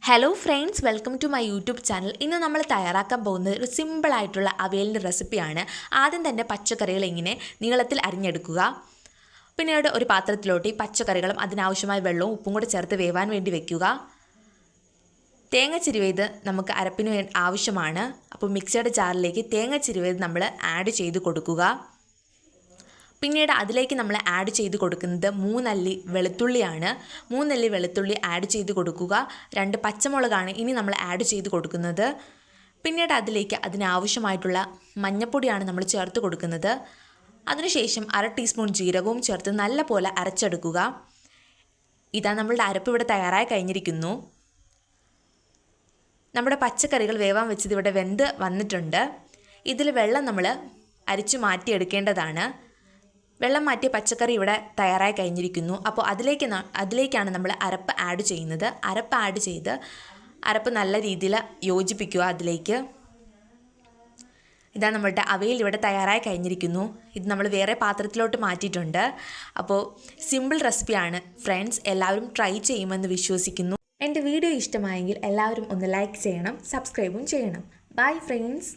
Hello friends, welcome to my YouTube channel. ഇന്ന് നമ്മൾ തയ്യാറാക്കാൻ പോകുന്നത് ഒരു സിമ്പിളായിട്ടുള്ള അവിയലിൻ്റെ റെസിപ്പിയാണ്. ആദ്യം തന്നെ പച്ചക്കറികൾ ഇങ്ങനെ നീളത്തിൽ അരിഞ്ഞെടുക്കുക. പിന്നീട് ഒരു പാത്രത്തിലോട്ട് ഈ പച്ചക്കറികളും അതിനാവശ്യമായ വെള്ളവും ഉപ്പും കൂടി ചേർത്ത് വേവാൻ വേണ്ടി വെക്കുക. തേങ്ങ ചിരുവേത് നമുക്ക് അരപ്പിന് ആവശ്യമാണ്. അപ്പോൾ മിക്സിയുടെ ജാറിലേക്ക് തേങ്ങ ചിരുവേത് നമ്മൾ ആഡ് ചെയ്ത് കൊടുക്കുക. പിന്നീട് അതിലേക്ക് നമ്മൾ ആഡ് ചെയ്ത് കൊടുക്കുന്നത് 3 അല്ലി വെളുത്തുള്ളിയാണ്. 3 അല്ലി വെളുത്തുള്ളി ആഡ് ചെയ്ത് കൊടുക്കുക. 2 പച്ചമുളകാണ് ഇനി നമ്മൾ ആഡ് ചെയ്ത് കൊടുക്കുന്നത്. പിന്നീട് അതിലേക്ക് അതിനാവശ്യമായിട്ടുള്ള മഞ്ഞൾപ്പൊടിയാണ് നമ്മൾ ചേർത്ത് കൊടുക്കുന്നത്. അതിനുശേഷം 1/2 ടീസ്പൂൺ ജീരകവും ചേർത്ത് നല്ലപോലെ അരച്ചെടുക്കുക. ഇതാ നമ്മളുടെ അരപ്പ് ഇവിടെ തയ്യാറായി കഴിഞ്ഞിരിക്കുന്നു. നമ്മുടെ പച്ചക്കറികൾ വേവാൻ വെച്ചത് ഇവിടെ വെന്ത് വന്നിട്ടുണ്ട്. ഇതിൽ വെള്ളം നമ്മൾ അരിച്ചു മാറ്റിയെടുക്കേണ്ടതാണ്. വെള്ളം മാറ്റിയ പച്ചക്കറി ഇവിടെ തയ്യാറായി കഴിഞ്ഞിരിക്കുന്നു. അപ്പോൾ അതിലേക്കാണ് നമ്മൾ അരപ്പ് ആഡ് ചെയ്യുന്നത്. അരപ്പ് ആഡ് ചെയ്ത് അരപ്പ് നല്ല രീതിയിൽ യോജിപ്പിക്കുക. അതിലേക്ക് ഇതാ നമ്മളുടെ അവിയൽ ഇവിടെ തയ്യാറായി കഴിഞ്ഞിരിക്കുന്നു. ഇത് നമ്മൾ വേറെ പാത്രത്തിലോട്ട് മാറ്റിയിട്ടുണ്ട്. അപ്പോൾ സിമ്പിൾ റെസിപ്പിയാണ് ഫ്രണ്ട്സ്, എല്ലാവരും ട്രൈ ചെയ്യുമെന്ന് വിശ്വസിക്കുന്നു. എൻ്റെ വീഡിയോ ഇഷ്ടമായെങ്കിൽ എല്ലാവരും ഒന്ന് ലൈക്ക് ചെയ്യണം, സബ്സ്ക്രൈബും ചെയ്യണം. Bye friends.